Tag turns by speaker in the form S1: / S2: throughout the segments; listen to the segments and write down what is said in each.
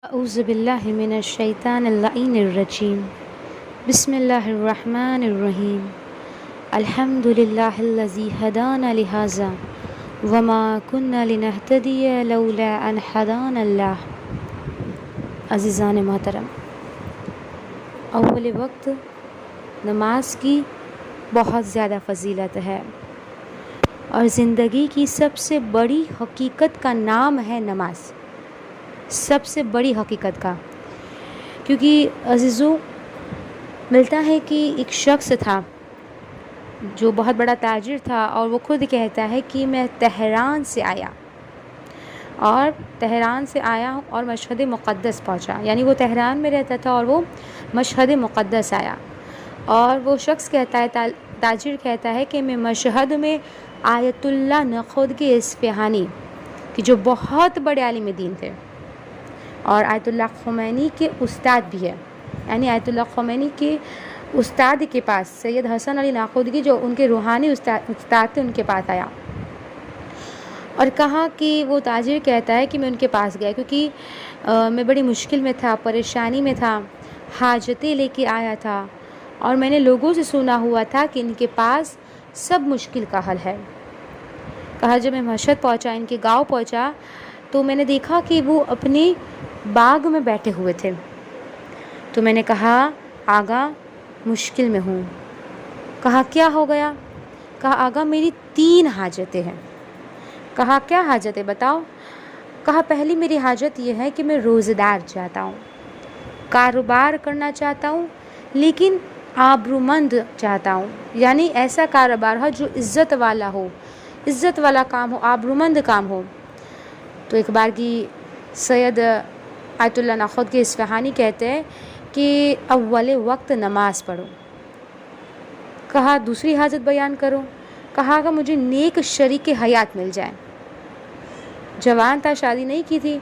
S1: اعوذ باللہ من الشیطان اللعین الرجیم بسم اللہ الرحمن الرحیم الحمد للہ الذی ہدانا لہذا وما كنا لنہتدی لولا ان ہدانا اللہ۔ عزیزان محترم، اول وقت نماز کی بہت زیادہ فضیلت ہے اور زندگی کی سب سے بڑی حقیقت کا نام ہے نماز، سب سے بڑی حقیقت کا۔ کیونکہ عزیزو، ملتا ہے کہ ایک شخص تھا جو بہت بڑا تاجر تھا، اور وہ خود کہتا ہے کہ میں تہران سے آیا اور مشہد مقدس پہنچا، یعنی وہ تہران میں رہتا تھا اور وہ مشہد مقدس آیا، اور وہ شخص کہتا ہے، تاجر کہتا ہے کہ میں مشہد میں آیت اللہ نخودگی اصفہانی کہ جو بہت بڑے عالم دین تھے اور آیت اللہ خمینی کے استاد بھی ہے، یعنی آیت اللہ خمینی کے استاد کے پاس سید حسن علی ناخودگی جو ان کے روحانی استاد تھے، ان کے پاس آیا اور کہا کہ وہ تاجر کہتا ہے کہ میں ان کے پاس گیا کیونکہ میں بڑی مشکل میں تھا، پریشانی میں تھا، حاجتیں لے کے آیا تھا، اور میں نے لوگوں سے سنا ہوا تھا کہ ان کے پاس سب مشکل کا حل ہے۔ کہا جب میں مشہد پہنچا، ان کے گاؤں پہنچا، تو میں نے دیکھا کہ وہ اپنے باغ میں بیٹھے ہوئے تھے، تو میں نے کہا آغا مشکل میں ہوں۔ کہا کیا ہو گیا؟ کہا آغا میری 3 حاجتیں ہیں۔ کہا کیا حاجتیں بتاؤ؟ کہا پہلی میری حاجت یہ ہے کہ میں روزہ دار چاہتا ہوں، کاروبار کرنا چاہتا ہوں، لیکن آبرومند چاہتا ہوں، یعنی ایسا کاروبار ہو جو عزت والا ہو، عزت والا کام ہو، آبرومند کام ہو۔ تو ایک بار کی سید آیت اللہ نخودگی اصفہانی کہتے ہیں کہ اول وقت نماز پڑھو۔ کہا دوسری حاجت بیان کرو؟ کہا کہ مجھے نیک شریک حیات مل جائے۔ جوان تھا، شادی نہیں کی تھی۔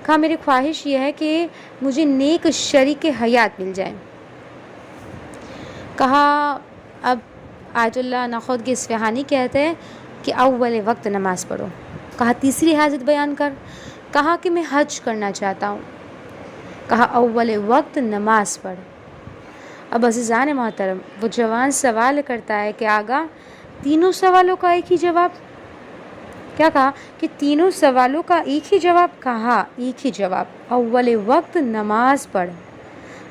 S1: کہا میری خواہش یہ ہے کہ مجھے نیک شریک حیات مل جائے۔ کہا اب آیت اللہ نخودگی اصفہانی کہتے ہیں کہ اول وقت نماز پڑھو۔ کہا تیسری حاجت بیان کر؟ کہا کہ میں حج کرنا چاہتا ہوں۔ کہا اول وقت نماز پڑھ۔ اب عزیزان محترم، وہ جوان سوال کرتا ہے کہ آغا تینوں سوالوں کا ایک ہی جواب؟ کیا کہا کہ تینوں سوالوں کا ایک ہی جواب؟ کہا ایک ہی جواب، اول وقت نماز پڑھ۔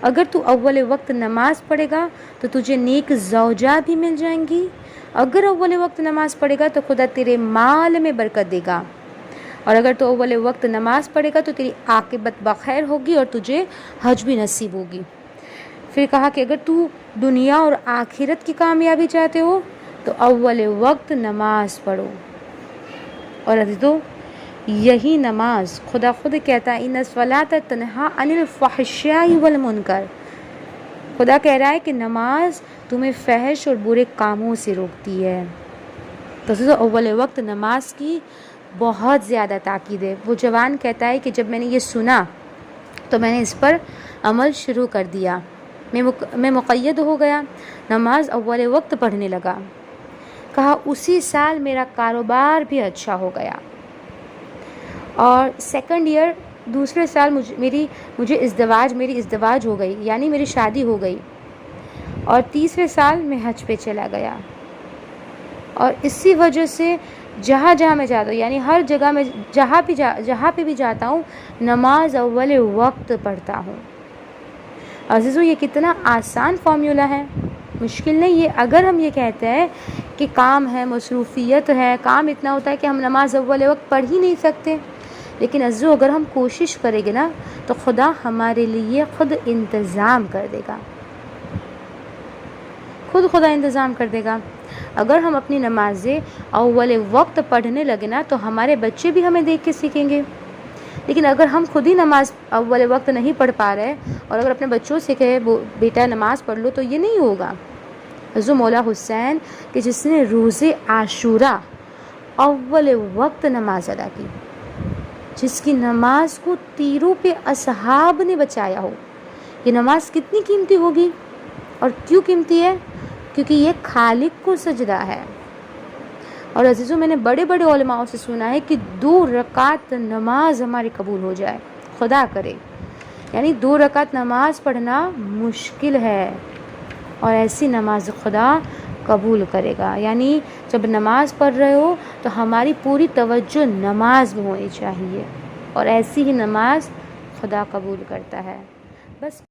S1: اگر تو اول وقت نماز پڑھے گا تو تجھے نیک زوجہ بھی مل جائیں گی، اگر اول وقت نماز پڑھے گا تو خدا تیرے مال میں برکت دے گا، اور اگر تو اول وقت نماز پڑھے گا تو تیری عاقبت بخیر ہوگی اور تجھے حج بھی نصیب ہوگی۔ پھر کہا کہ اگر تو دنیا اور آخرت کی کامیابی چاہتے ہو تو اول وقت نماز پڑھو۔ اور عزیزو، یہی نماز خدا خود کہتا ہے ان الصلاۃ تنہی عن الفحشاء والمنکر۔ خدا کہہ رہا ہے کہ نماز تمہیں فحش اور برے کاموں سے روکتی ہے۔ تو عزیزو، اول وقت نماز کی بہت زیادہ تاکید ہے۔ وہ جوان کہتا ہے کہ جب میں نے یہ سنا تو میں نے اس پر عمل شروع کر دیا، میں مقید ہو گیا، نماز اول وقت پڑھنے لگا۔ کہا اسی سال میرا کاروبار بھی اچھا ہو گیا، اور سیکنڈ ایئر دوسرے سال میری ازدواج ہو گئی، یعنی میری شادی ہو گئی، اور تیسرے سال میں حج پہ چلا گیا۔ اور اسی وجہ سے جہاں میں جاتا ہوں، یعنی ہر جگہ میں جہاں پہ بھی جاتا ہوں، نماز اول وقت پڑھتا ہوں۔ عزیزو، یہ کتنا آسان فارمولا ہے، مشکل نہیں ہے۔ اگر ہم یہ کہتے ہیں کہ کام ہے، مصروفیت ہے، کام اتنا ہوتا ہے کہ ہم نماز اول وقت پڑھ ہی نہیں سکتے، لیکن عزیزو اگر ہم کوشش کریں گے نا تو خدا ہمارے لیے خود انتظام کر دے گا، خدا انتظام کر دے گا۔ اگر ہم اپنی نمازیں اول وقت پڑھنے لگے نا تو ہمارے بچے بھی ہمیں دیکھ کے سیکھیں گے، لیکن اگر ہم خود ہی نماز اول وقت نہیں پڑھ پا رہے اور اگر اپنے بچوں سے کہے بیٹا نماز پڑھ لو، تو یہ نہیں ہوگا۔ حضرت مولا حسین کہ جس نے روز عاشورہ اول وقت نماز ادا کی، جس کی نماز کو تیروں پہ اصحاب نے بچایا ہو، یہ نماز کتنی قیمتی ہوگی؟ اور کیوں قیمتی ہے؟ کیونکہ یہ خالق کو سجدہ ہے۔ اور عزیزو، میں نے بڑے علماء سے سنا ہے کہ 2 رکعت نماز ہماری قبول ہو جائے، خدا کرے یعنی 2 رکعت نماز پڑھنا مشکل ہے، اور ایسی نماز خدا قبول کرے گا۔ یعنی جب نماز پڑھ رہے ہو تو ہماری پوری توجہ نماز میں ہونی چاہیے، اور ایسی ہی نماز خدا قبول کرتا ہے۔ بس